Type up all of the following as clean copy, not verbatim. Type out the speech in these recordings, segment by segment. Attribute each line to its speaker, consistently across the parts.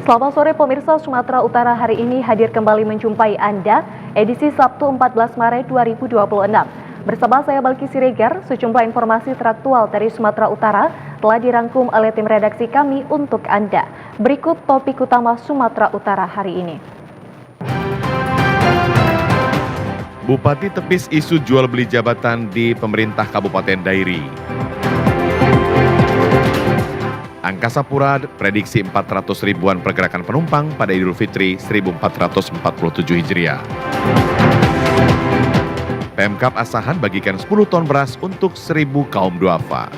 Speaker 1: Selamat sore pemirsa, Sumatera Utara hari ini hadir kembali menjumpai Anda edisi Sabtu 14 Maret 2026. Bersama saya Balki Siregar, sejumlah informasi teraktual dari Sumatera Utara telah dirangkum oleh tim redaksi kami untuk Anda. Berikut topik utama Sumatera Utara hari ini.
Speaker 2: Bupati tepis isu jual beli jabatan di pemerintah Kabupaten Dairi. Angkasa Pura prediksi 400 ribuan pergerakan penumpang pada Idul Fitri 1447 Hijriah. Pemkab Asahan bagikan 10 ton beras untuk 1.000 kaum duafa.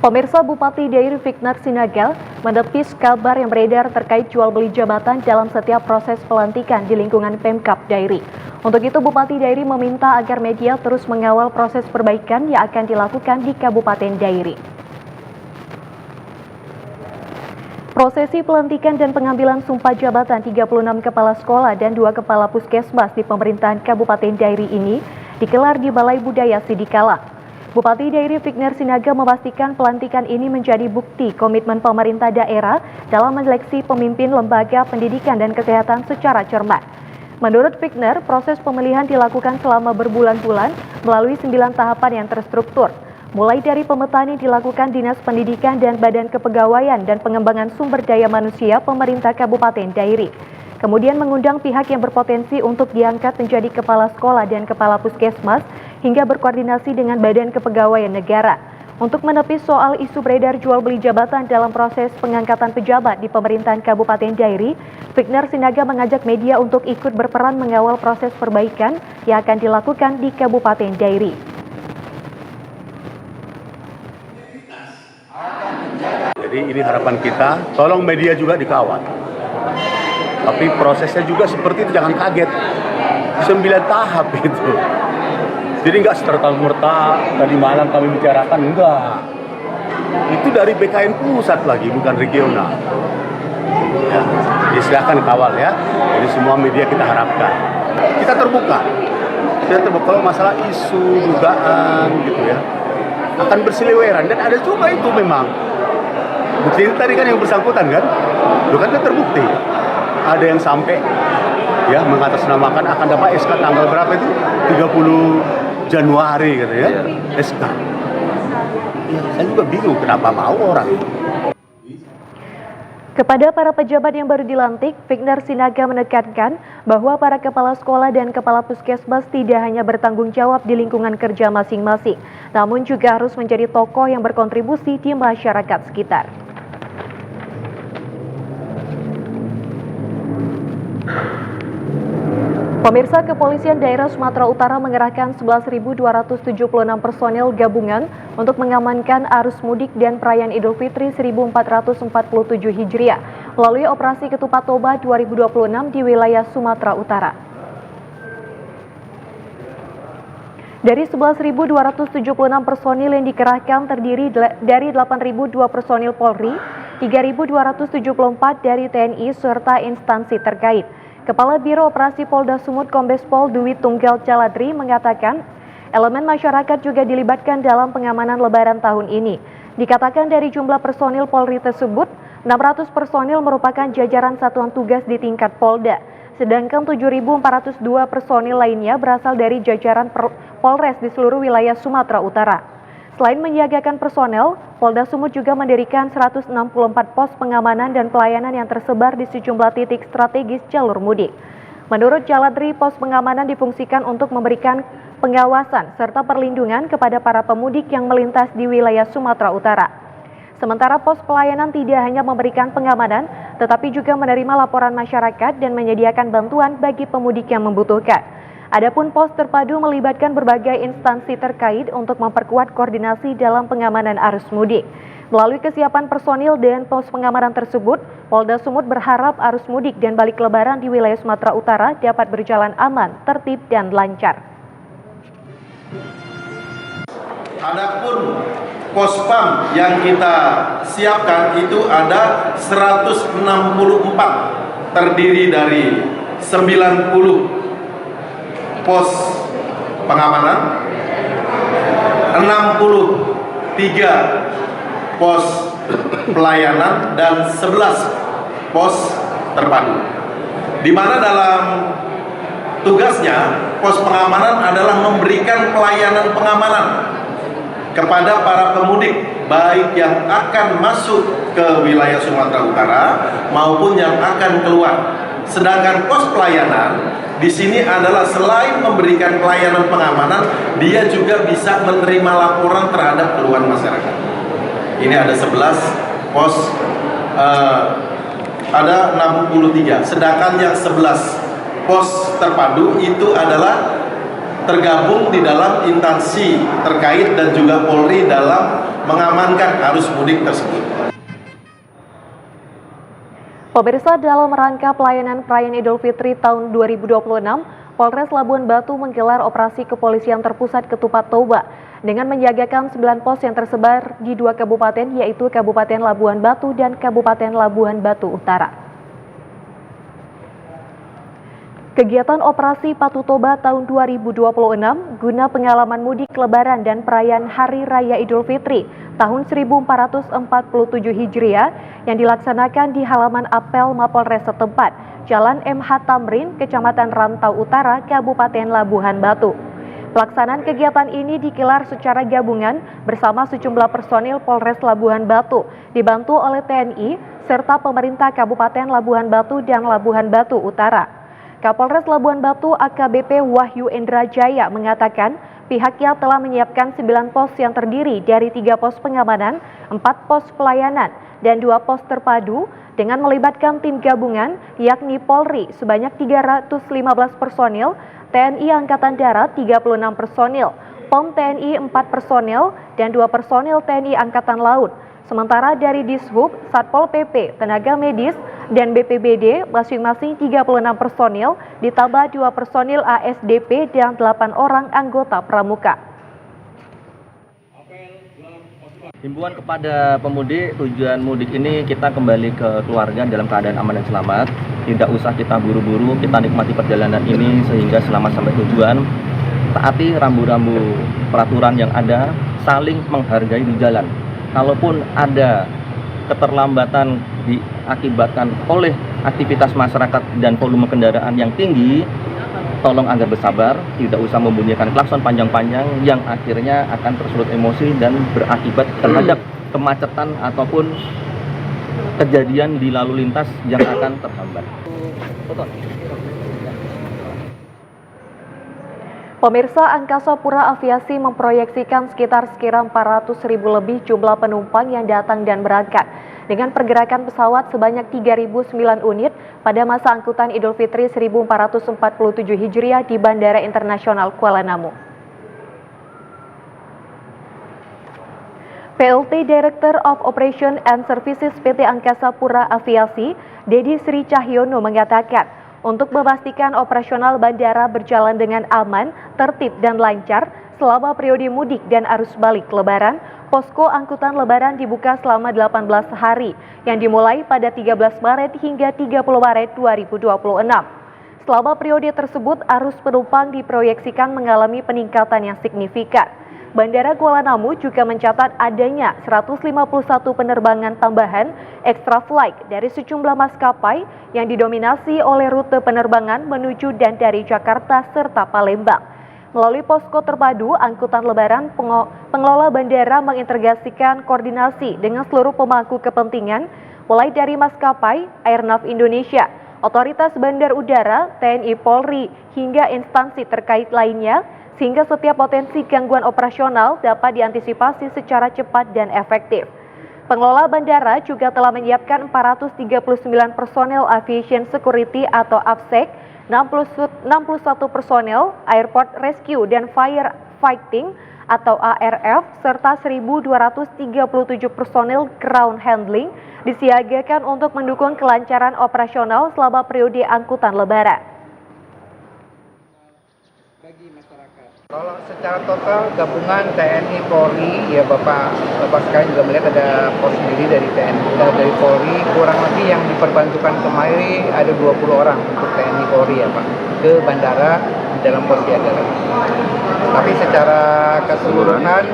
Speaker 1: Pemirsa, Bupati Dairi Fiknar Sinaga menepis kabar yang beredar terkait jual beli jabatan dalam setiap proses pelantikan di lingkungan Pemkab Dairi. Untuk itu, Bupati Dairi meminta agar media terus mengawal proses perbaikan yang akan dilakukan di Kabupaten Dairi. Prosesi pelantikan dan pengambilan sumpah jabatan 36 kepala sekolah dan 2 kepala puskesmas di pemerintahan Kabupaten Dairi ini digelar di Balai Budaya Sidikala. Bupati Dairi Fiknar Sinaga memastikan pelantikan ini menjadi bukti komitmen pemerintah daerah dalam menyeleksi pemimpin lembaga pendidikan dan kesehatan secara cermat. Menurut Fiknar, proses pemilihan dilakukan selama berbulan-bulan melalui 9 tahapan yang terstruktur, mulai dari pemetaan yang dilakukan Dinas Pendidikan dan Badan Kepegawaian dan Pengembangan Sumber Daya Manusia Pemerintah Kabupaten Dairi. Kemudian mengundang pihak yang berpotensi untuk diangkat menjadi kepala sekolah dan kepala puskesmas hingga berkoordinasi dengan Badan Kepegawaian Negara. Untuk menepis soal isu beredar jual beli jabatan dalam proses pengangkatan pejabat di pemerintahan Kabupaten Dairi, Fiknar Sinaga mengajak media untuk ikut berperan mengawal proses perbaikan yang akan dilakukan di Kabupaten Dairi.
Speaker 3: Jadi ini harapan kita, tolong media juga dikawal. Tapi prosesnya juga seperti itu, jangan kaget. 9 tahap itu. Jadi nggak serta-merta tadi malam kami bicarakan, enggak. Itu dari BKN pusat lagi, bukan regional. Ya, jadi silakan kawal ya. Jadi semua media kita harapkan. Kita terbuka. Kalau masalah isu, dugaan gitu ya, akan berseliweran. Dan ada juga itu memang. Bukti ini tadi kan yang bersangkutan kan? Itu kan terbukti. Ada yang sampai ya mengatasnamakan akan dapat SK tanggal berapa itu? 30 Januari gitu ya, SK. Ya, saya juga bingung kenapa mau orang itu.
Speaker 1: Kepada para pejabat yang baru dilantik, Fiknar Sinaga menekankan bahwa para kepala sekolah dan kepala puskesmas tidak hanya bertanggung jawab di lingkungan kerja masing-masing, namun juga harus menjadi tokoh yang berkontribusi di masyarakat sekitar. Pemirsa, Kepolisian Daerah Sumatera Utara mengerahkan 11.276 personel gabungan untuk mengamankan arus mudik dan perayaan Idul Fitri 1447 Hijriah melalui operasi Ketupat Toba 2026 di wilayah Sumatera Utara. Dari 11.276 personil yang dikerahkan terdiri dari 8.002 personil Polri, 3.274 dari TNI serta instansi terkait. Kepala Biro Operasi Polda Sumut Kombes Pol Dwi Tunggal Caladri mengatakan elemen masyarakat juga dilibatkan dalam pengamanan Lebaran tahun ini. Dikatakan dari jumlah personil Polri tersebut, 600 personil merupakan jajaran satuan tugas di tingkat Polda, sedangkan 7.402 personil lainnya berasal dari jajaran Polres di seluruh wilayah Sumatera Utara. Selain menyiagakan personel, Polda Sumut juga mendirikan 164 pos pengamanan dan pelayanan yang tersebar di sejumlah titik strategis jalur mudik. Menurut Caladri, pos pengamanan difungsikan untuk memberikan pengawasan serta perlindungan kepada para pemudik yang melintas di wilayah Sumatera Utara. Sementara pos pelayanan tidak hanya memberikan pengamanan, tetapi juga menerima laporan masyarakat dan menyediakan bantuan bagi pemudik yang membutuhkan. Adapun pos terpadu melibatkan berbagai instansi terkait untuk memperkuat koordinasi dalam pengamanan arus mudik. Melalui kesiapan personil dan pos pengamanan tersebut, Polda Sumut berharap arus mudik dan balik lebaran di wilayah Sumatera Utara dapat berjalan aman, tertib, dan lancar.
Speaker 4: Adapun pospam yang kita siapkan itu ada 164, terdiri dari 90 pos pengamanan, 63 pos pelayanan dan 11 pos terpadu. Di mana dalam tugasnya pos pengamanan adalah memberikan pelayanan pengamanan kepada para pemudik, baik yang akan masuk ke wilayah Sumatera Utara maupun yang akan keluar. Sedangkan pos pelayanan di sini adalah selain memberikan pelayanan pengamanan, dia juga bisa menerima laporan terhadap keluhan masyarakat. Ini ada 11 pos, ada 63. Sedangkan yang 11 pos terpadu itu adalah tergabung di dalam instansi terkait dan juga Polri dalam mengamankan arus mudik tersebut.
Speaker 1: Pemirsa, dalam rangka pelayanan perayaan Idul Fitri tahun 2026, Polres Labuan Batu menggelar operasi kepolisian terpusat Ketupat Toba dengan menjagakan 9 pos yang tersebar di 2 kabupaten, yaitu Kabupaten Labuan Batu dan Kabupaten Labuan Batu Utara. Kegiatan operasi Patu Toba tahun 2026 guna pengalaman mudik Lebaran dan perayaan Hari Raya Idul Fitri tahun 1447 Hijriah yang dilaksanakan di halaman apel Mapolres setempat, Jalan MH Tamrin, Kecamatan Rantau Utara, Kabupaten Labuhan Batu. Pelaksanaan kegiatan ini digelar secara gabungan bersama sejumlah personil Polres Labuhan Batu, dibantu oleh TNI serta pemerintah Kabupaten Labuhan Batu dan Labuhan Batu Utara. Kapolres Labuan Batu AKBP Wahyu Indrajaya mengatakan pihaknya telah menyiapkan 9 pos yang terdiri dari 3 pos pengamanan, 4 pos pelayanan, dan 2 pos terpadu dengan melibatkan tim gabungan yakni Polri sebanyak 315 personil, TNI Angkatan Darat 36 personil, POM TNI 4 personil, dan 2 personil TNI Angkatan Laut. Sementara dari Dishub, Satpol PP, tenaga medis, dan BPBD masing-masing 36 personil, ditambah 2 personil ASDP dan 8 orang anggota pramuka.
Speaker 5: Himbauan kepada pemudik, tujuan mudik ini kita kembali ke keluarga dalam keadaan aman dan selamat. Tidak usah kita buru-buru, kita nikmati perjalanan ini sehingga selamat sampai tujuan. Taati rambu-rambu peraturan yang ada, saling menghargai di jalan. Kalaupun ada keterlambatan diakibatkan oleh aktivitas masyarakat dan volume kendaraan yang tinggi, tolong agar bersabar, tidak usah membunyikan klakson panjang-panjang yang akhirnya akan tersulut emosi dan berakibat terhadap kemacetan ataupun kejadian di lalu lintas yang akan terhambat.
Speaker 1: Pemirsa, Angkasa Pura Aviasi memproyeksikan sekitar 400.000 lebih jumlah penumpang yang datang dan berangkat dengan pergerakan pesawat sebanyak 3.009 unit pada masa angkutan Idul Fitri 1447 Hijriah di Bandara Internasional Kuala Namu. PLT Director of Operation and Services PT Angkasa Pura Aviasi, Dedi Sri Cahyono mengatakan, untuk memastikan operasional bandara berjalan dengan aman, tertib, dan lancar selama periode mudik dan arus balik Lebaran, posko angkutan Lebaran dibuka selama 18 hari yang dimulai pada 13 Maret hingga 30 Maret 2026. Selama periode tersebut, arus penumpang diproyeksikan mengalami peningkatan yang signifikan. Bandara Kuala Namu juga mencatat adanya 151 penerbangan tambahan extra flight dari sejumlah maskapai yang didominasi oleh rute penerbangan menuju dan dari Jakarta serta Palembang. Melalui posko terpadu angkutan Lebaran, pengelola bandara mengintegrasikan koordinasi dengan seluruh pemangku kepentingan, mulai dari maskapai, Airnav Indonesia, otoritas bandar udara, TNI Polri, hingga instansi terkait lainnya, sehingga setiap potensi gangguan operasional dapat diantisipasi secara cepat dan efektif. Pengelola bandara juga telah menyiapkan 439 personel Aviation Security atau AFSEC, 61 personel Airport Rescue dan Fire Fighting atau ARF, serta 1.237 personel Ground Handling disiagakan untuk mendukung kelancaran operasional selama periode angkutan Lebaran.
Speaker 6: Kalau secara total gabungan TNI Polri, ya Bapak sekalian juga melihat ada pos sendiri dari TNI dari Polri, kurang lebih yang diperbantukan kemarin ada 20 orang untuk TNI Polri ya Pak ke bandara di dalam pos siaga lagi. Tapi secara keseluruhan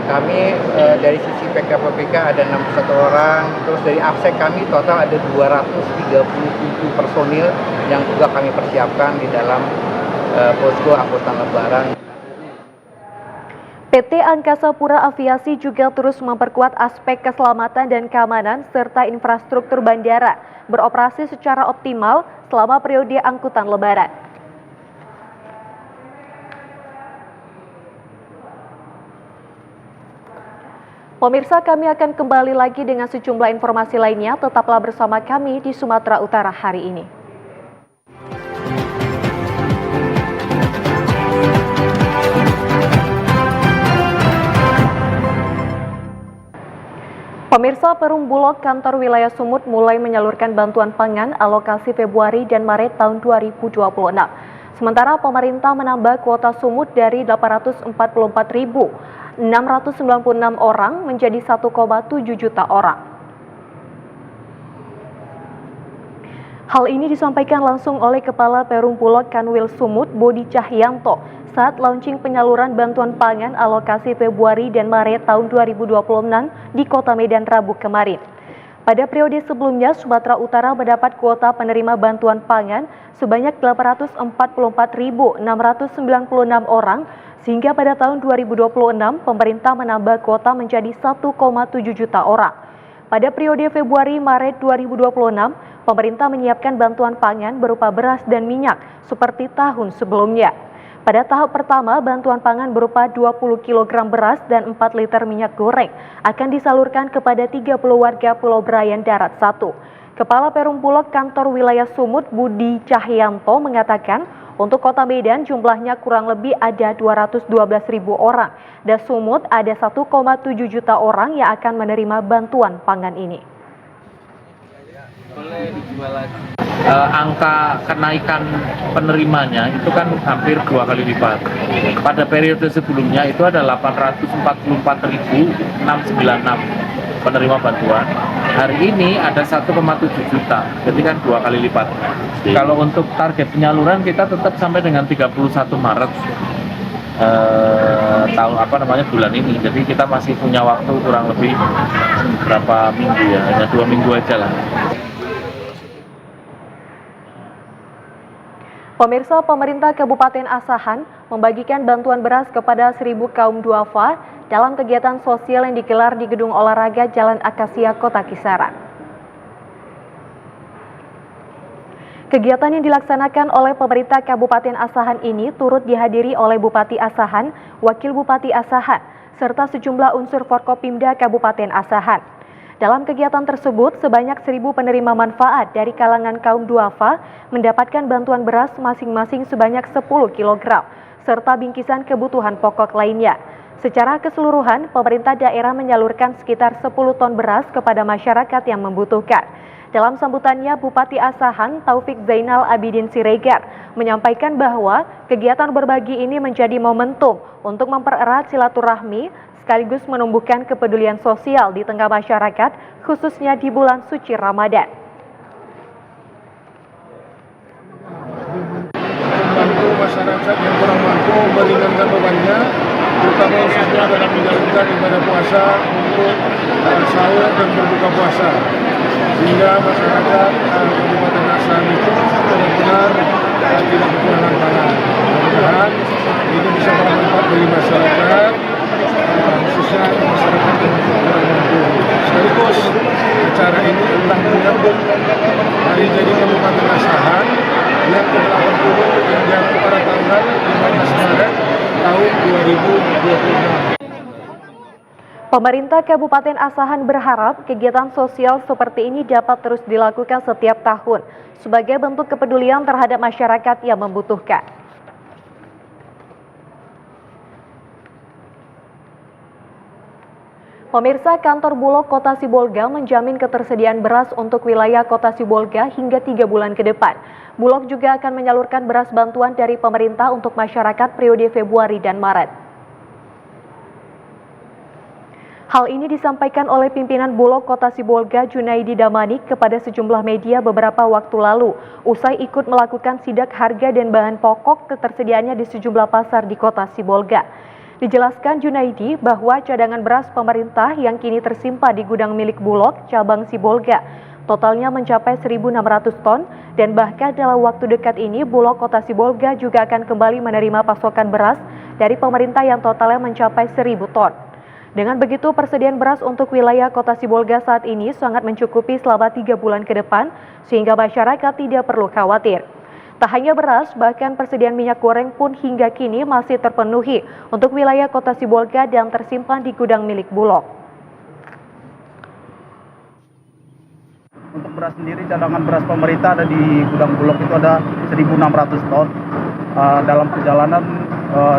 Speaker 6: kami dari sisi PKPPK ada 61 orang, terus dari AFSEK kami total ada 237 personil yang juga kami persiapkan di dalam posko angkutan lebaran.
Speaker 1: PT Angkasa Pura Aviasi juga terus memperkuat aspek keselamatan dan keamanan serta infrastruktur bandara beroperasi secara optimal selama periode angkutan lebaran. Pemirsa, kami akan kembali lagi dengan sejumlah informasi lainnya. Tetaplah bersama kami di Sumatera Utara hari ini. Pemirsa, Perum Bulog Kantor Wilayah Sumut mulai menyalurkan bantuan pangan alokasi Februari dan Maret tahun 2026. Sementara pemerintah menambah kuota Sumut dari 844.696 orang menjadi 1,7 juta orang. Hal ini disampaikan langsung oleh Kepala Perum Bulog Kanwil Sumut Bodi Cahyanto saat launching penyaluran bantuan pangan alokasi Februari dan Maret tahun 2026 di Kota Medan Rabu kemarin. Pada periode sebelumnya, Sumatera Utara mendapat kuota penerima bantuan pangan sebanyak 844.696 orang, sehingga pada tahun 2026 pemerintah menambah kuota menjadi 1,7 juta orang. Pada periode Februari-Maret 2026, pemerintah menyiapkan bantuan pangan berupa beras dan minyak seperti tahun sebelumnya. Pada tahap pertama, bantuan pangan berupa 20 kg beras dan 4 liter minyak goreng akan disalurkan kepada 30 warga Pulau Brayan Darat 1. Kepala Perum Bulog Kantor Wilayah Sumut Budi Cahyanto mengatakan, untuk Kota Medan jumlahnya kurang lebih ada 212.000 orang dan Sumut ada 1,7 juta orang yang akan menerima bantuan pangan ini.
Speaker 7: Angka kenaikan penerimanya itu kan hampir 2 kali lipat. Pada periode sebelumnya itu ada 844.696 penerima bantuan. Hari ini ada 1,7 juta, jadi kan 2 kali lipat. Kalau untuk target penyaluran kita tetap sampai dengan 31 Maret bulan ini. Jadi kita masih punya waktu kurang lebih berapa minggu ya, hanya 2 minggu aja lah.
Speaker 1: Pemirsa, pemerintah Kabupaten Asahan membagikan bantuan beras kepada 1.000 kaum duafa dalam kegiatan sosial yang digelar di Gedung Olahraga Jalan Akasia, Kota Kisaran. Kegiatan yang dilaksanakan oleh pemerintah Kabupaten Asahan ini turut dihadiri oleh Bupati Asahan, Wakil Bupati Asahan, serta sejumlah unsur Forkopimda Kabupaten Asahan. Dalam kegiatan tersebut, sebanyak 1.000 penerima manfaat dari kalangan kaum duafa mendapatkan bantuan beras masing-masing sebanyak 10 kg, serta bingkisan kebutuhan pokok lainnya. Secara keseluruhan, pemerintah daerah menyalurkan sekitar 10 ton beras kepada masyarakat yang membutuhkan. Dalam sambutannya, Bupati Asahan Taufik Zainal Abidin Siregar menyampaikan bahwa kegiatan berbagi ini menjadi momentum untuk mempererat silaturahmi sekaligus menumbuhkan kepedulian sosial di tengah masyarakat, khususnya di bulan suci Ramadan.
Speaker 8: Membantu masyarakat yang kurang mampu meringankan bebannya, terutama khususnya dalam menjalankan ibadah puasa untuk sahur dan berbuka puasa, sehingga masyarakat Kabupaten Asahan itu benar-benar tidak kekurangan pangan. Mudah-mudahan ini bisa bermanfaat bagi masyarakat, khususnya masyarakat yang kurang mampu. Sekaligus acara ini telah menyambut hari jadi Kabupaten Asahan yang ke-80 yang jatuh pada tanggal 15 Maret tahun 2026.
Speaker 1: Pemerintah Kabupaten Asahan berharap kegiatan sosial seperti ini dapat terus dilakukan setiap tahun sebagai bentuk kepedulian terhadap masyarakat yang membutuhkan. Pemirsa, Kantor Bulog Kota Sibolga menjamin ketersediaan beras untuk wilayah Kota Sibolga hingga 3 bulan ke depan. Bulog juga akan menyalurkan beras bantuan dari pemerintah untuk masyarakat periode Februari dan Maret. Hal ini disampaikan oleh pimpinan Bulog Kota Sibolga Junaidi Damanik kepada sejumlah media beberapa waktu lalu, usai ikut melakukan sidak harga dan bahan pokok ketersediaannya di sejumlah pasar di Kota Sibolga. Dijelaskan Junaidi bahwa cadangan beras pemerintah yang kini tersimpan di gudang milik Bulog cabang Sibolga totalnya mencapai 1.600 ton dan bahkan dalam waktu dekat ini Bulog Kota Sibolga juga akan kembali menerima pasokan beras dari pemerintah yang totalnya mencapai 1.000 ton. Dengan begitu, persediaan beras untuk wilayah Kota Sibolga saat ini sangat mencukupi selama 3 bulan ke depan, sehingga masyarakat tidak perlu khawatir. Tak hanya beras, bahkan persediaan minyak goreng pun hingga kini masih terpenuhi untuk wilayah Kota Sibolga dan tersimpan di gudang milik Bulog.
Speaker 9: Untuk beras sendiri, cadangan beras pemerintah ada di gudang Bulog itu ada 1.600 ton. Dalam perjalanan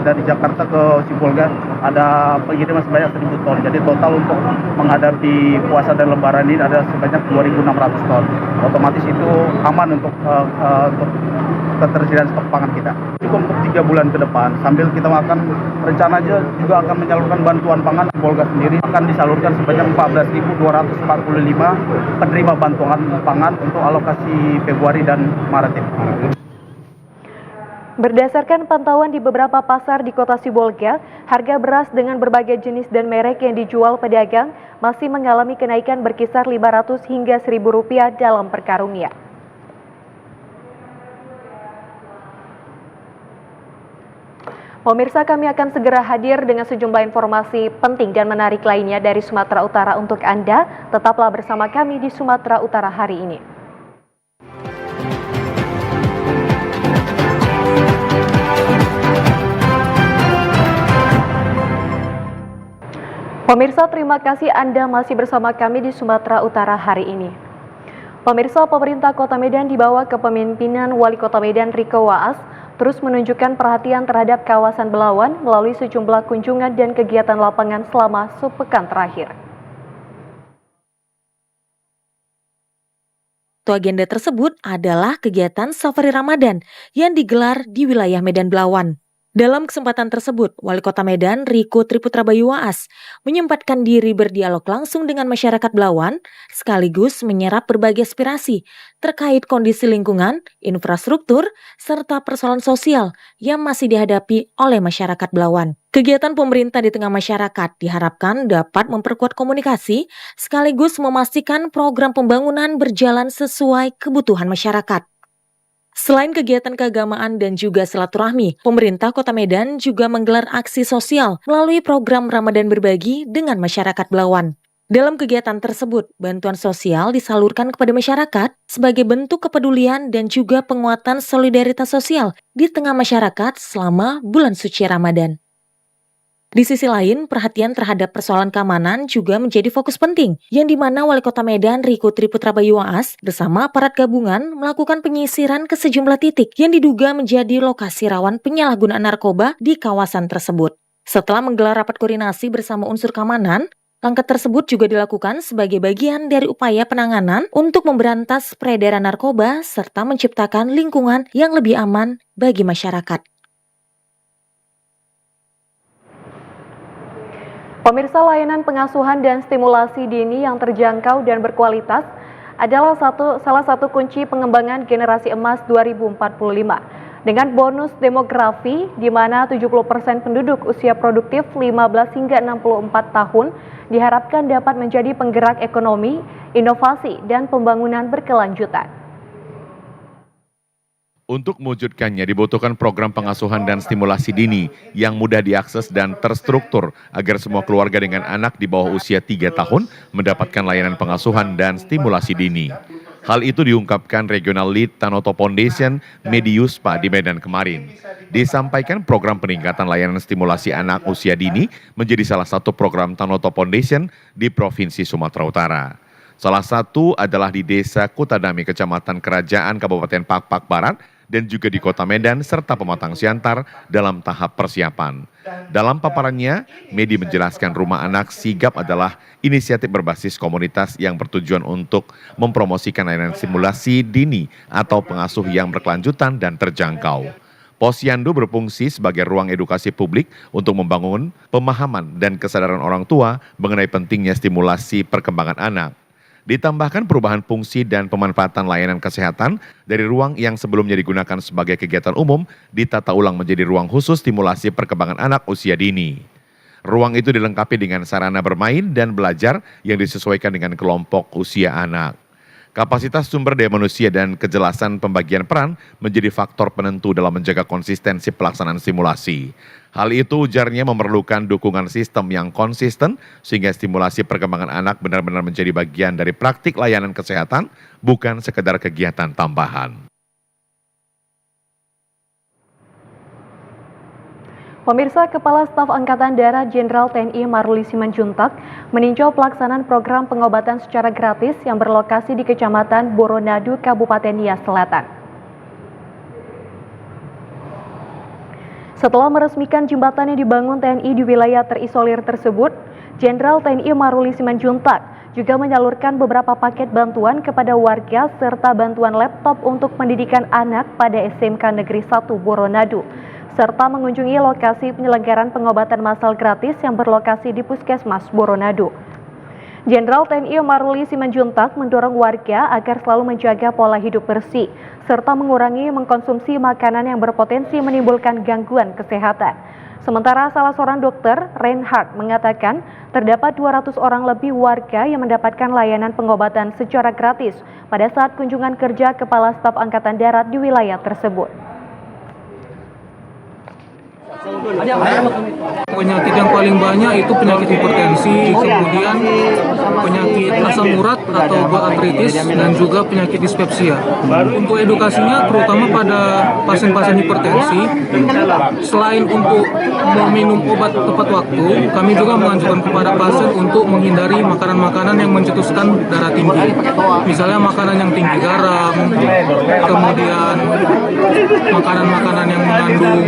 Speaker 9: dari Jakarta ke Sibolga ada pengiriman sebanyak 1.000 ton. Jadi total untuk menghadapi puasa dan lebaran ini ada sebanyak 2.600 ton. Otomatis itu aman untuk ketersediaan stok pangan kita. Cukup untuk 3 bulan ke depan. Sambil kita akan rencana aja juga akan menyalurkan bantuan pangan. Sibolga sendiri akan disalurkan sebanyak 14.245 penerima bantuan pangan untuk alokasi Februari dan Maret ini.
Speaker 1: Berdasarkan pantauan di beberapa pasar di Kota Sibolga, harga beras dengan berbagai jenis dan merek yang dijual pedagang masih mengalami kenaikan berkisar Rp500 hingga Rp1.000 dalam per karungnya. Pemirsa, kami akan segera hadir dengan sejumlah informasi penting dan menarik lainnya dari Sumatera Utara untuk Anda. Tetaplah bersama kami di Sumatera Utara hari ini. Pemirsa, terima kasih Anda masih bersama kami di Sumatera Utara hari ini. Pemirsa, pemerintah Kota Medan di bawah kepemimpinan Wali Kota Medan Riko Waas terus menunjukkan perhatian terhadap kawasan Belawan melalui sejumlah kunjungan dan kegiatan lapangan selama sepekan terakhir.
Speaker 10: Agenda tersebut adalah kegiatan Safari Ramadan yang digelar di wilayah Medan Belawan. Dalam kesempatan tersebut, Wali Kota Medan Riko Triputra Bayu Waas menyempatkan diri berdialog langsung dengan masyarakat Belawan, sekaligus menyerap berbagai aspirasi terkait kondisi lingkungan, infrastruktur, serta persoalan sosial yang masih dihadapi oleh masyarakat Belawan. Kegiatan pemerintah di tengah masyarakat diharapkan dapat memperkuat komunikasi, sekaligus memastikan program pembangunan berjalan sesuai kebutuhan masyarakat. Selain kegiatan keagamaan dan juga silaturahmi, pemerintah Kota Medan juga menggelar aksi sosial melalui program Ramadan Berbagi dengan masyarakat Belawan. Dalam kegiatan tersebut, bantuan sosial disalurkan kepada masyarakat sebagai bentuk kepedulian dan juga penguatan solidaritas sosial di tengah masyarakat selama bulan suci Ramadan. Di sisi lain, perhatian terhadap persoalan keamanan juga menjadi fokus penting, yang dimana Wali Kota Medan Riko Triputra Bayu Waas bersama aparat gabungan melakukan penyisiran ke sejumlah titik yang diduga menjadi lokasi rawan penyalahgunaan narkoba di kawasan tersebut. Setelah menggelar rapat koordinasi bersama unsur keamanan, langkah tersebut juga dilakukan sebagai bagian dari upaya penanganan untuk memberantas peredaran narkoba serta menciptakan lingkungan yang lebih aman bagi masyarakat.
Speaker 1: Pemirsa, layanan pengasuhan dan stimulasi dini yang terjangkau dan berkualitas adalah salah satu kunci pengembangan generasi emas 2045. Dengan bonus demografi di mana 70% penduduk usia produktif 15 hingga 64 tahun diharapkan dapat menjadi penggerak ekonomi, inovasi, dan pembangunan berkelanjutan.
Speaker 2: Untuk mewujudkannya dibutuhkan program pengasuhan dan stimulasi dini yang mudah diakses dan terstruktur agar semua keluarga dengan anak di bawah usia 3 tahun mendapatkan layanan pengasuhan dan stimulasi dini. Hal itu diungkapkan Regional Lead Tanoto Foundation Mediuspa di Medan kemarin. Disampaikan program peningkatan layanan stimulasi anak usia dini menjadi salah satu program Tanoto Foundation di Provinsi Sumatera Utara. Salah satu adalah di Desa Kutadami, Kecamatan Kerajaan, Kabupaten Pakpak Barat, dan juga di Kota Medan serta Pematang Siantar dalam tahap persiapan. Dalam paparannya, Medi menjelaskan Rumah Anak Sigap adalah inisiatif berbasis komunitas yang bertujuan untuk mempromosikan layanan simulasi dini atau pengasuh yang berkelanjutan dan terjangkau. Posyandu berfungsi sebagai ruang edukasi publik untuk membangun pemahaman dan kesadaran orang tua mengenai pentingnya stimulasi perkembangan anak. Ditambahkan perubahan fungsi dan pemanfaatan layanan kesehatan dari ruang yang sebelumnya digunakan sebagai kegiatan umum ditata ulang menjadi ruang khusus stimulasi perkembangan anak usia dini. Ruang itu dilengkapi dengan sarana bermain dan belajar yang disesuaikan dengan kelompok usia anak. Kapasitas sumber daya manusia dan kejelasan pembagian peran menjadi faktor penentu dalam menjaga konsistensi pelaksanaan simulasi. Hal itu ujarnya memerlukan dukungan sistem yang konsisten sehingga stimulasi perkembangan anak benar-benar menjadi bagian dari praktik layanan kesehatan, bukan sekedar kegiatan tambahan.
Speaker 1: Pemirsa, Kepala Staf Angkatan Darat Jenderal TNI Maruli Simanjuntak meninjau pelaksanaan program pengobatan secara gratis yang berlokasi di Kecamatan Boronadu, Kabupaten Nias Selatan. Setelah meresmikan jembatan yang dibangun TNI di wilayah terisolir tersebut, Jenderal TNI Maruli Simanjuntak juga menyalurkan beberapa paket bantuan kepada warga serta bantuan laptop untuk pendidikan anak pada SMK Negeri 1 Boronadu, serta mengunjungi lokasi penyelenggaraan pengobatan massal gratis yang berlokasi di Puskesmas Boronadu. Jenderal TNI Maruli Simanjuntak mendorong warga agar selalu menjaga pola hidup bersih, serta mengurangi mengkonsumsi makanan yang berpotensi menimbulkan gangguan kesehatan. Sementara salah seorang dokter, Reinhard, mengatakan terdapat 200 orang lebih warga yang mendapatkan layanan pengobatan secara gratis pada saat kunjungan kerja Kepala Staf Angkatan Darat di wilayah tersebut.
Speaker 11: Penyakit yang paling banyak itu penyakit hipertensi, kemudian penyakit asam urat atau artritis, dan juga penyakit dispepsia. Untuk edukasinya terutama pada pasien-pasien hipertensi, selain untuk meminum obat tepat waktu, kami juga menganjurkan kepada pasien untuk menghindari makanan-makanan yang mencetuskan darah tinggi. Misalnya makanan yang tinggi garam, kemudian makanan-makanan yang mengandung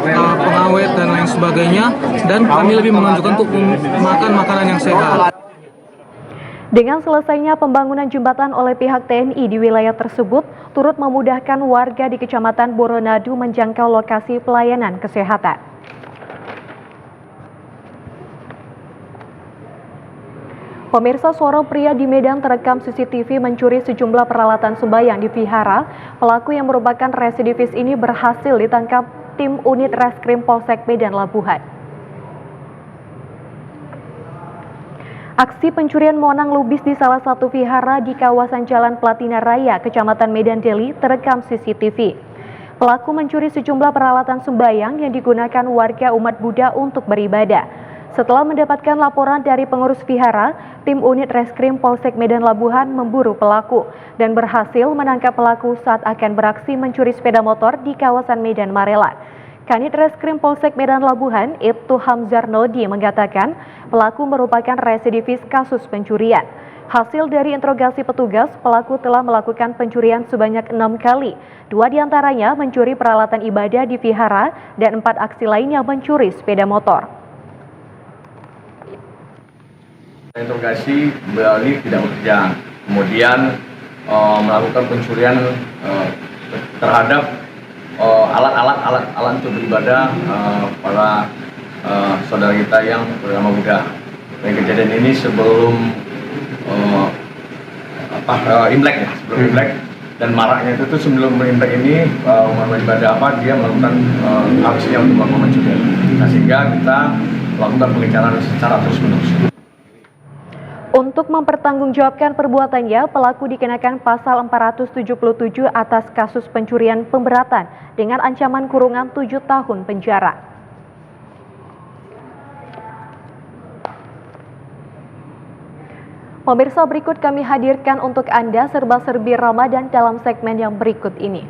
Speaker 11: pengawet dan lain sebagainya, dan kami lebih menganjurkan untuk makan makanan yang sehat.
Speaker 1: Dengan selesainya pembangunan jembatan oleh pihak TNI di wilayah tersebut, turut memudahkan warga di Kecamatan Boronadu menjangkau lokasi pelayanan kesehatan. Pemirsa, seorang pria di Medan terekam CCTV mencuri sejumlah peralatan sembahyang di vihara. Pelaku yang merupakan residivis ini berhasil ditangkap tim unit Reskrim Polsek Medan Labuhan. Aksi pencurian monang lubis di salah satu vihara di kawasan Jalan Platina Raya, Kecamatan Medan Deli, terekam CCTV. Pelaku mencuri sejumlah peralatan sembahyang yang digunakan warga umat Buddha untuk beribadah. Setelah mendapatkan laporan dari pengurus vihara, tim unit Reskrim Polsek Medan Labuhan memburu pelaku dan berhasil menangkap pelaku saat akan beraksi mencuri sepeda motor di kawasan Medan Marelan. Kanit Reskrim Polsek Medan Labuhan, Ibtu Hamzar Nodi, mengatakan pelaku merupakan residivis kasus pencurian. Hasil dari interogasi petugas, pelaku telah melakukan pencurian sebanyak 6 kali. 2 diantaranya mencuri peralatan ibadah di vihara dan 4 aksi lainnya mencuri sepeda motor.
Speaker 5: Interogasi balik tidak bekerja, kemudian melakukan pencurian terhadap alat untuk beribadah para saudara kita yang beragama Buddha. Dan kejadian ini sebelum Imlek ya, sebelum Imlek, dan maraknya itu sebelum Imlek ini umat beribadah dia melakukan aksinya untuk melakukan pencurian. Nah, sehingga kita melakukan pengejaran secara terus-menerus.
Speaker 1: Untuk mempertanggungjawabkan perbuatannya, pelaku dikenakan pasal 477 atas kasus pencurian pemberatan dengan ancaman kurungan 7 tahun penjara. Pemirsa, berikut kami hadirkan untuk Anda serba-serbi Ramadan dalam segmen yang berikut ini.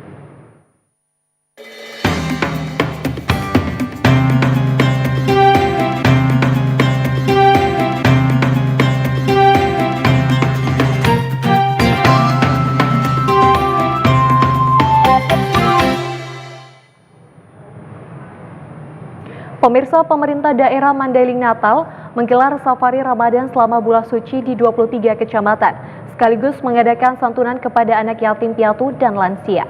Speaker 1: Pemirsa, pemerintah daerah Mandailing Natal menggelar safari Ramadan selama bulan suci di 23 kecamatan, sekaligus mengadakan santunan kepada anak yatim piatu dan lansia.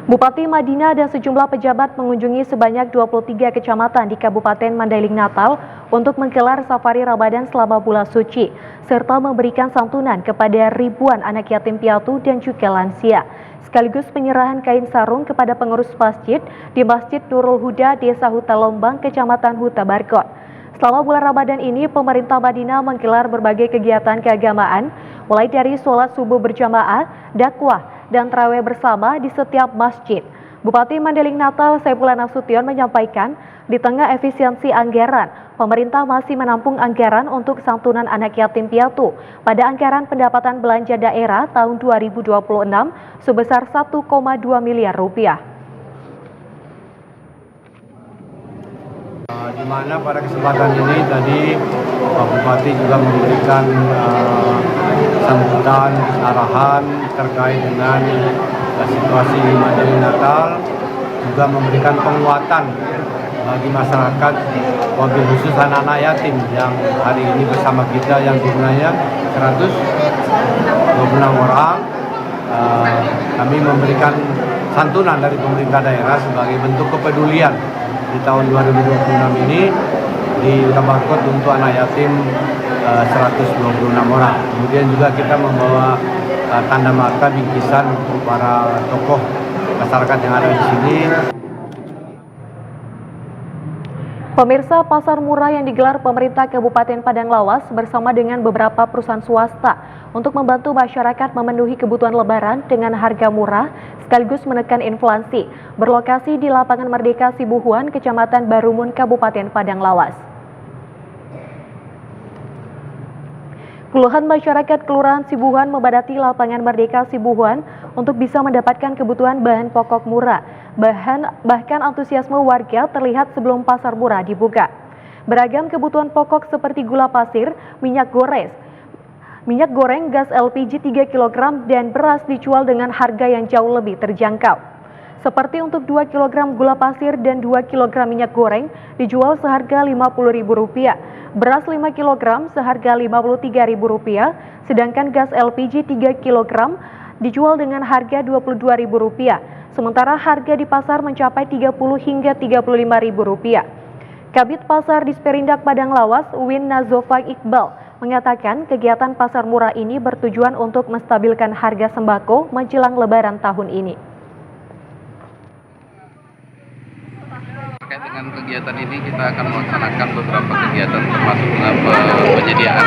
Speaker 1: Bupati Madinah dan sejumlah pejabat mengunjungi sebanyak 23 kecamatan di Kabupaten Mandailing Natal untuk menggelar safari Ramadan selama bulan suci, serta memberikan santunan kepada ribuan anak yatim piatu dan juga lansia, sekaligus penyerahan kain sarung kepada pengurus masjid di Masjid Nurul Huda, Desa Huta Lombang, Kecamatan Huta Barkot. Selama bulan Ramadan ini, pemerintah Madinah menggelar berbagai kegiatan keagamaan, mulai dari sholat subuh berjamaah, dakwah, dan tarawih bersama di setiap masjid. Bupati Mandailing Natal Saifullah Nasution menyampaikan, di tengah efisiensi anggaran, pemerintah masih menampung anggaran untuk santunan anak yatim piatu pada anggaran pendapatan belanja daerah tahun 2026 sebesar 1,2 miliar rupiah.
Speaker 12: Di mana pada kesempatan ini tadi Pak Bupati juga memberikan sambutan, arahan terkait dengan situasi di Mandailing Natal, juga memberikan penguatan bagi masyarakat, wabil khusus anak-anak yatim yang hari ini bersama kita yang jumlahnya 126 orang. Kami memberikan santunan dari pemerintah daerah sebagai bentuk kepedulian di tahun 2026 ini di Huta Barkot untuk anak yatim 126 orang. Kemudian juga kita membawa tanda marga bingkisan untuk para tokoh masyarakat yang ada di sini.
Speaker 1: Pemirsa, pasar murah yang digelar pemerintah Kabupaten Padang Lawas bersama dengan beberapa perusahaan swasta untuk membantu masyarakat memenuhi kebutuhan lebaran dengan harga murah sekaligus menekan inflasi, berlokasi di Lapangan Merdeka Sibuhuan, Kecamatan Barumun, Kabupaten Padang Lawas. Puluhan masyarakat Kelurahan Sibuhuan membadati Lapangan Merdeka Sibuhuan untuk bisa mendapatkan kebutuhan bahan pokok murah. Bahkan antusiasme warga terlihat sebelum pasar murah dibuka. Beragam kebutuhan pokok seperti gula pasir, minyak goreng, gas LPG 3 kg, dan beras dijual dengan harga yang jauh lebih terjangkau. Seperti untuk 2 kg gula pasir dan 2 kg minyak goreng dijual seharga Rp50.000, beras 5 kg seharga Rp53.000, sedangkan gas LPG 3 kg dijual dengan harga Rp22.000. Sementara harga di pasar mencapai Rp30 hingga Rp35.000. Kabid Pasar Disperindak Padang Lawas, Win Nazova Iqbal, mengatakan kegiatan pasar murah ini bertujuan untuk menstabilkan harga sembako menjelang Lebaran tahun ini.
Speaker 13: Terkait dengan kegiatan ini, kita akan melaksanakan beberapa kegiatan termasuk penyediaan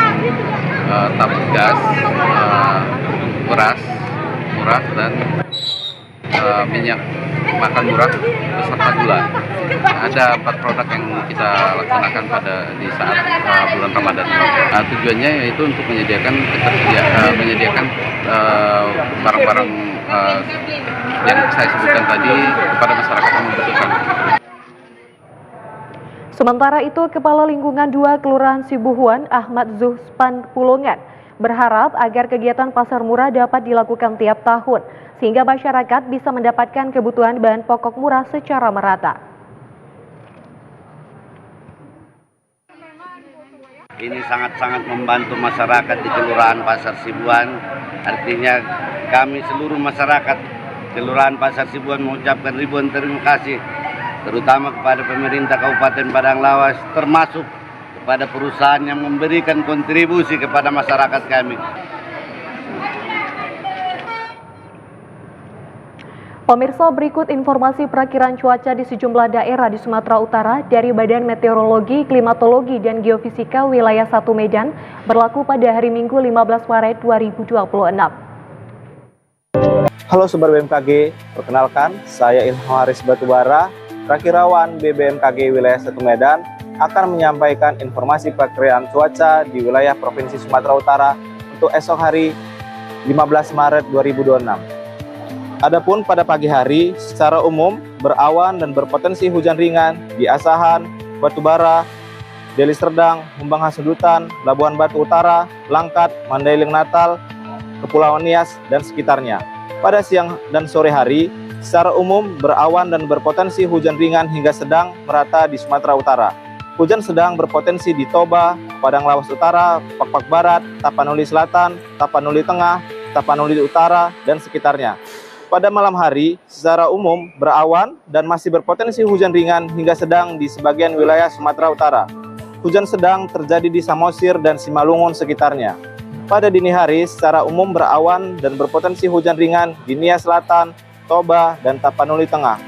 Speaker 13: tabung gas, beras murah, dan minyak makan murah beserta gula. Ada 4 produk yang kita laksanakan di saat bulan Ramadan. Tujuannya yaitu untuk menyediakan barang-barang yang saya sebutkan tadi kepada masyarakat yang membutuhkan.
Speaker 1: Sementara itu, Kepala Lingkungan 2 Kelurahan Sibuhuan, Ahmad Zuhspan Pulungan, berharap agar kegiatan pasar murah dapat dilakukan tiap tahun, sehingga masyarakat bisa mendapatkan kebutuhan bahan pokok murah secara merata.
Speaker 14: Ini sangat-sangat membantu masyarakat di Kelurahan Pasar Sibuhuan. Artinya kami seluruh masyarakat Kelurahan Pasar Sibuhuan mengucapkan ribuan terima kasih, terutama kepada pemerintah Kabupaten Padang Lawas, termasuk kepada perusahaan yang memberikan kontribusi kepada masyarakat kami.
Speaker 1: Pemirsa, berikut informasi perakiraan cuaca di sejumlah daerah di Sumatera Utara dari Badan Meteorologi, Klimatologi, dan Geofisika Wilayah 1 Medan berlaku pada hari Minggu 15 Maret 2026.
Speaker 15: Halo Sobat BMKG, perkenalkan saya Ilham Haris Batubara, Prakirawan BBMKG Wilayah 1 Medan akan menyampaikan informasi perakiraan cuaca di wilayah Provinsi Sumatera Utara untuk esok hari 15 Maret 2026. Adapun pada pagi hari, secara umum berawan dan berpotensi hujan ringan di Asahan, Batubara, Deli Serdang, Humbang Hasundutan, Labuhan Batu Utara, Langkat, Mandailing Natal, Kepulauan Nias, dan sekitarnya. Pada siang dan sore hari, secara umum berawan dan berpotensi hujan ringan hingga sedang merata di Sumatera Utara. Hujan sedang berpotensi di Toba, Padang Lawas Utara, Pakpak Barat, Tapanuli Selatan, Tapanuli Tengah, Tapanuli Utara, dan sekitarnya. Pada malam hari, secara umum berawan dan masih berpotensi hujan ringan hingga sedang di sebagian wilayah Sumatera Utara. Hujan sedang terjadi di Samosir dan Simalungun sekitarnya. Pada dini hari, secara umum berawan dan berpotensi hujan ringan di Nia Selatan, Toba, dan Tapanuli Tengah.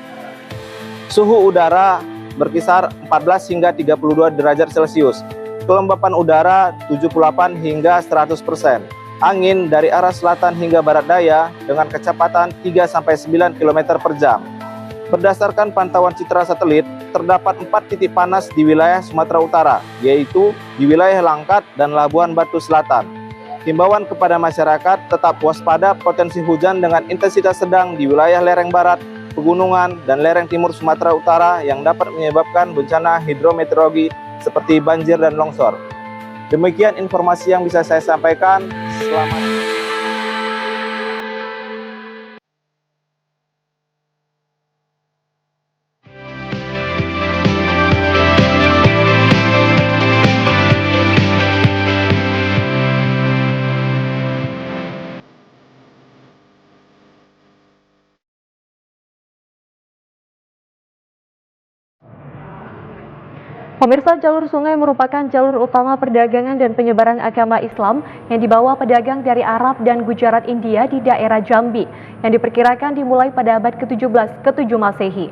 Speaker 15: Suhu udara berkisar 14 hingga 32 derajat Celcius. Kelembapan udara 78 hingga 100%. Angin dari arah selatan hingga barat daya dengan kecepatan 3-9 km per jam. Berdasarkan pantauan citra satelit, terdapat 4 titik panas di wilayah Sumatera Utara, yaitu di wilayah Langkat dan Labuan Batu Selatan. Himbauan kepada masyarakat tetap waspada potensi hujan dengan intensitas sedang di wilayah lereng barat, pegunungan, dan lereng timur Sumatera Utara yang dapat menyebabkan bencana hidrometeorologi seperti banjir dan longsor. Demikian informasi yang bisa saya sampaikan. Selamat.
Speaker 1: Pemirsa, jalur sungai merupakan jalur utama perdagangan dan penyebaran agama Islam yang dibawa pedagang dari Arab dan Gujarat India di daerah Jambi, yang diperkirakan dimulai pada abad ke-17 ke-7 Masehi.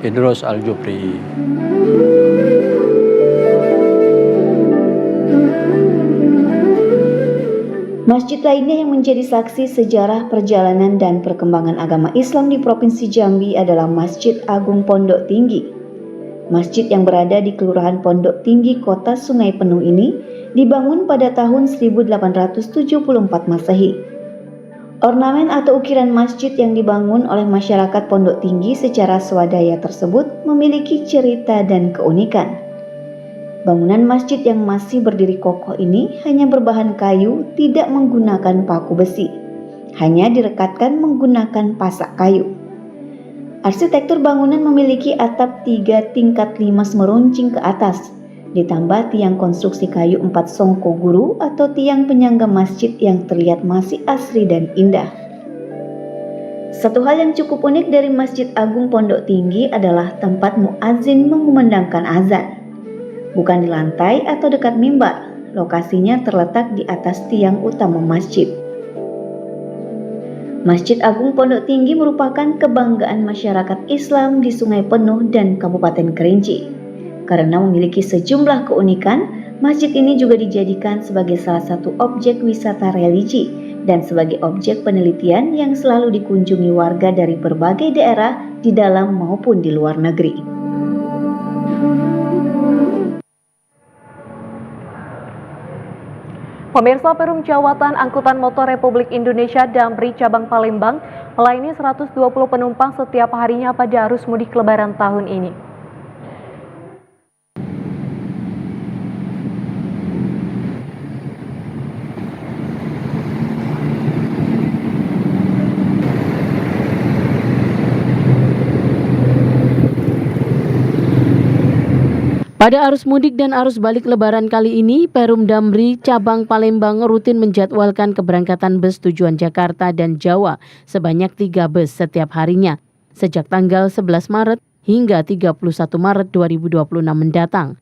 Speaker 16: Idrus Al-Jufri.
Speaker 17: Masjid lainnya yang menjadi saksi sejarah perjalanan dan perkembangan agama Islam di Provinsi Jambi adalah Masjid Agung Pondok Tinggi. Masjid yang berada di Kelurahan Pondok Tinggi, Kota Sungai Penuh ini dibangun pada tahun 1874 Masehi. Ornamen atau ukiran masjid yang dibangun oleh masyarakat Pondok Tinggi secara swadaya tersebut memiliki cerita dan keunikan. Bangunan masjid yang masih berdiri kokoh ini hanya berbahan kayu, tidak menggunakan paku besi. Hanya direkatkan menggunakan pasak kayu. Arsitektur bangunan memiliki atap 3 tingkat 5 meruncing ke atas, ditambah tiang konstruksi kayu 4 songko guru atau tiang penyangga masjid yang terlihat masih asri dan indah. Satu hal yang cukup unik dari Masjid Agung Pondok Tinggi adalah tempat muazin mengumandangkan azan. Bukan di lantai atau dekat mimbar, lokasinya terletak di atas tiang utama masjid. Masjid Agung Pondok Tinggi merupakan kebanggaan masyarakat Islam di Sungai Penuh dan Kabupaten Kerinci. Karena memiliki sejumlah keunikan, masjid ini juga dijadikan sebagai salah satu objek wisata religi dan sebagai objek penelitian yang selalu dikunjungi warga dari berbagai daerah di dalam maupun di luar negeri.
Speaker 1: Pemirsa, Perum Jawatan Angkutan Motor Republik Indonesia Damri Cabang Palembang melayani 120 penumpang setiap harinya pada arus mudik Lebaran tahun ini.
Speaker 18: Pada arus mudik dan arus balik Lebaran kali ini, Perum Damri Cabang Palembang rutin menjadwalkan keberangkatan bus tujuan Jakarta dan Jawa sebanyak 3 bus setiap harinya sejak tanggal 11 Maret hingga 31 Maret 2026 mendatang.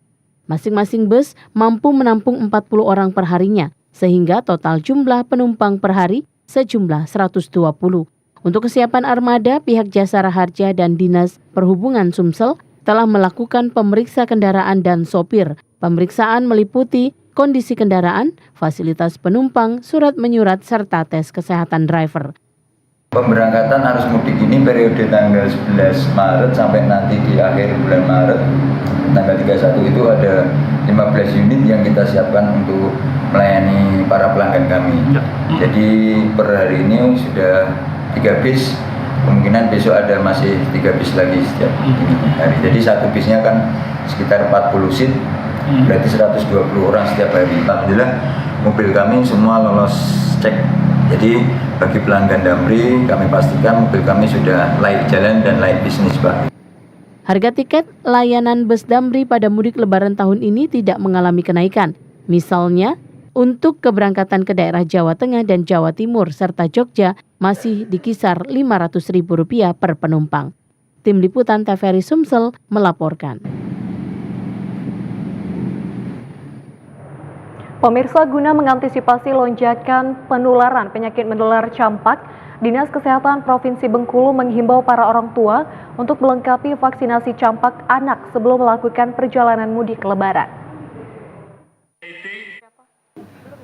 Speaker 18: Masing-masing bus mampu menampung 40 orang per harinya sehingga total jumlah penumpang per hari sejumlah 120. Untuk kesiapan armada, pihak Jasara Harja dan Dinas Perhubungan Sumsel telah melakukan pemeriksa kendaraan dan sopir. Pemeriksaan meliputi kondisi kendaraan, fasilitas penumpang, surat menyurat, serta tes kesehatan driver.
Speaker 19: Pemberangkatan arus mudik ini periode tanggal 11 Maret sampai nanti di akhir bulan Maret, tanggal 31 itu ada 15 unit yang kita siapkan untuk melayani para pelanggan kami. Jadi per hari ini sudah 3 bis. Kemungkinan besok ada masih 3 bis lagi setiap hari. Jadi satu bisnya kan sekitar 40 seat, berarti 120 orang setiap hari. Alhamdulillah mobil kami semua lolos cek. Jadi bagi pelanggan Damri kami pastikan mobil kami sudah layak jalan dan layak bisnis, Pak.
Speaker 18: Harga tiket layanan bus Damri pada mudik Lebaran tahun ini tidak mengalami kenaikan. Misalnya, untuk keberangkatan ke daerah Jawa Tengah dan Jawa Timur serta Jogja masih di kisar Rp500.000 per penumpang. Tim Liputan TVRI Sumsel melaporkan.
Speaker 1: Pemirsa, guna mengantisipasi lonjakan penularan penyakit menular campak, Dinas Kesehatan Provinsi Bengkulu menghimbau para orang tua untuk melengkapi vaksinasi campak anak sebelum melakukan perjalanan mudik Lebaran.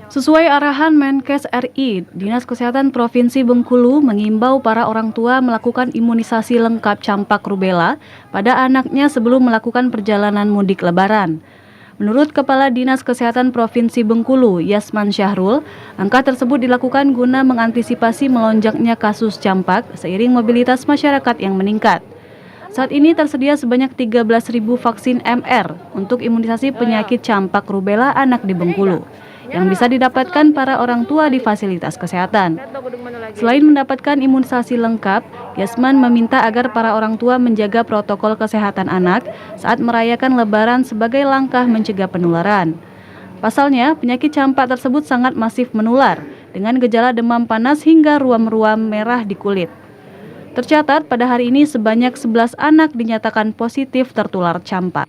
Speaker 20: Sesuai arahan Menkes RI, Dinas Kesehatan Provinsi Bengkulu mengimbau para orang tua melakukan imunisasi lengkap campak rubella pada anaknya sebelum melakukan perjalanan mudik Lebaran. Menurut Kepala Dinas Kesehatan Provinsi Bengkulu, Yasman Syahrul, angka tersebut dilakukan guna mengantisipasi melonjaknya kasus campak seiring mobilitas masyarakat yang meningkat. Saat ini tersedia sebanyak 13.000 vaksin MR untuk imunisasi penyakit campak rubella anak di Bengkulu, yang bisa didapatkan para orang tua di fasilitas kesehatan. Selain mendapatkan imunisasi lengkap, Yasman meminta agar para orang tua menjaga protokol kesehatan anak saat merayakan Lebaran sebagai langkah mencegah penularan. Pasalnya, penyakit campak tersebut sangat masif menular, dengan gejala demam panas hingga ruam-ruam merah di kulit. Tercatat pada hari ini sebanyak 11 anak dinyatakan positif tertular campak.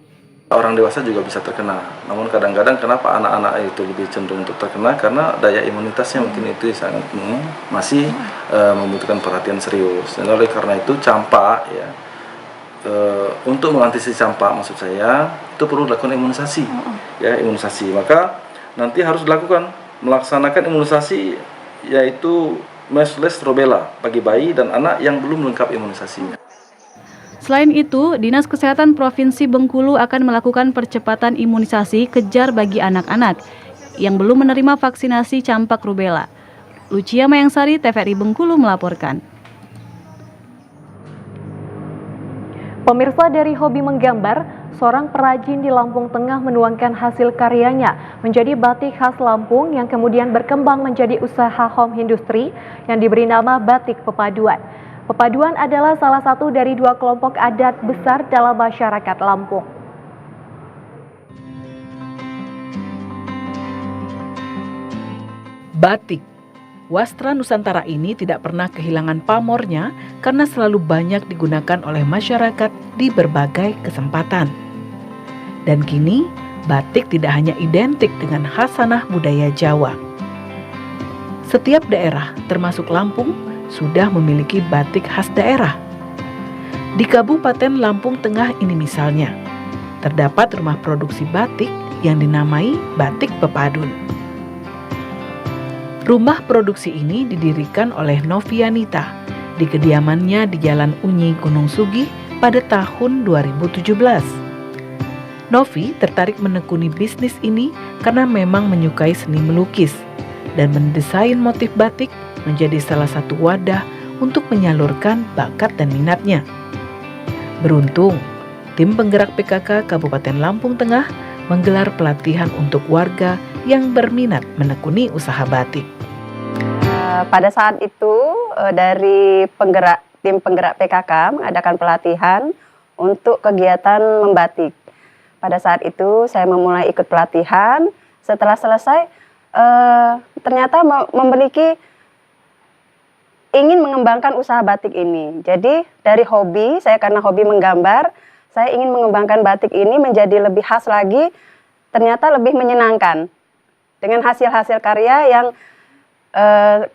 Speaker 21: Orang dewasa juga bisa terkena, namun kadang-kadang kenapa anak-anak itu lebih cenderung untuk terkena karena daya imunitasnya mungkin itu sangat masih membutuhkan perhatian serius. Dan oleh karena itu campak ya, untuk mengantisipasi campak maksud saya itu perlu dilakukan imunisasi, ya imunisasi. Maka nanti harus dilakukan melaksanakan imunisasi yaitu measles, rubella bagi bayi dan anak yang belum lengkap imunisasinya.
Speaker 20: Selain itu, Dinas Kesehatan Provinsi Bengkulu akan melakukan percepatan imunisasi kejar bagi anak-anak yang belum menerima vaksinasi campak rubella. Lucia Mayangsari, TVRI Bengkulu melaporkan.
Speaker 1: Pemirsa, dari hobi menggambar, seorang perajin di Lampung Tengah menuangkan hasil karyanya menjadi batik khas Lampung yang kemudian berkembang menjadi usaha home industry yang diberi nama Batik Pepaduan. Pepaduan adalah salah satu dari 2 kelompok adat besar dalam masyarakat Lampung.
Speaker 22: Batik, wastra Nusantara ini tidak pernah kehilangan pamornya karena selalu banyak digunakan oleh masyarakat di berbagai kesempatan. Dan kini, batik tidak hanya identik dengan khasanah budaya Jawa. Setiap daerah, termasuk Lampung, sudah memiliki batik khas daerah. Di Kabupaten Lampung Tengah ini misalnya, terdapat rumah produksi batik yang dinamai Batik Pepadun. Rumah produksi ini didirikan oleh Novianita di kediamannya di Jalan Unyi, Gunung Sugih pada tahun 2017. Novi tertarik menekuni bisnis ini karena memang menyukai seni melukis. dan mendesain motif batik menjadi salah satu wadah untuk menyalurkan bakat dan minatnya. Beruntung, tim penggerak PKK Kabupaten Lampung Tengah menggelar pelatihan untuk warga yang berminat menekuni usaha batik.
Speaker 3: Pada saat itu dari tim penggerak PKK mengadakan pelatihan untuk kegiatan membatik. Pada saat itu saya memulai ikut pelatihan. Setelah selesai ternyata memiliki ingin mengembangkan usaha batik ini. Jadi dari hobi, saya karena hobi menggambar, saya ingin mengembangkan batik ini menjadi lebih khas lagi, ternyata lebih menyenangkan. Dengan hasil-hasil karya yang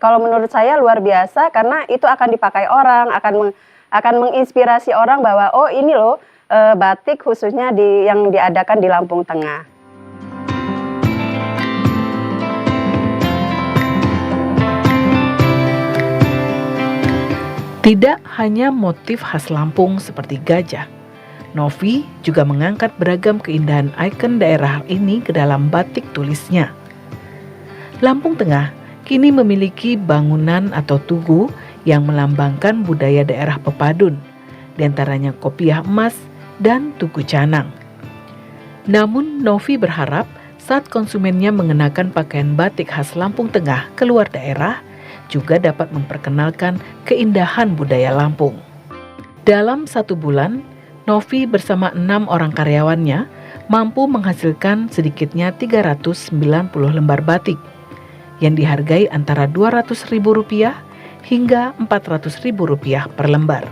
Speaker 3: kalau menurut saya luar biasa, karena itu akan dipakai orang, akan menginspirasi orang bahwa oh ini loh batik khususnya yang diadakan di Lampung Tengah.
Speaker 22: Tidak hanya motif khas Lampung seperti gajah, Novi juga mengangkat beragam keindahan ikon daerah ini ke dalam batik tulisnya. Lampung Tengah kini memiliki bangunan atau tugu yang melambangkan budaya daerah Pepadun, diantaranya Kopiah Emas dan Tugu Canang. Namun Novi berharap saat konsumennya mengenakan pakaian batik khas Lampung Tengah keluar daerah, juga dapat memperkenalkan keindahan budaya Lampung. Dalam 1 bulan, Novi bersama 6 orang karyawannya mampu menghasilkan sedikitnya 390 lembar batik yang dihargai antara Rp200.000 hingga Rp400.000 per lembar.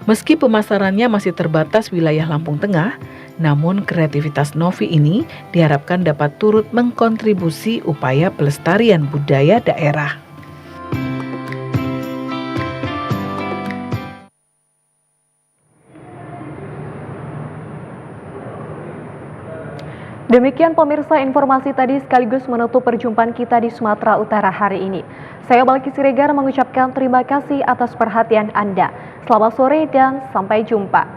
Speaker 22: Meski pemasarannya masih terbatas wilayah Lampung Tengah, namun kreativitas Novi ini diharapkan dapat turut mengkontribusi upaya pelestarian budaya daerah.
Speaker 1: Demikian pemirsa, informasi tadi sekaligus menutup perjumpaan kita di Sumatera Utara hari ini. Saya Balki Siregar mengucapkan terima kasih atas perhatian Anda. Selamat sore dan sampai jumpa.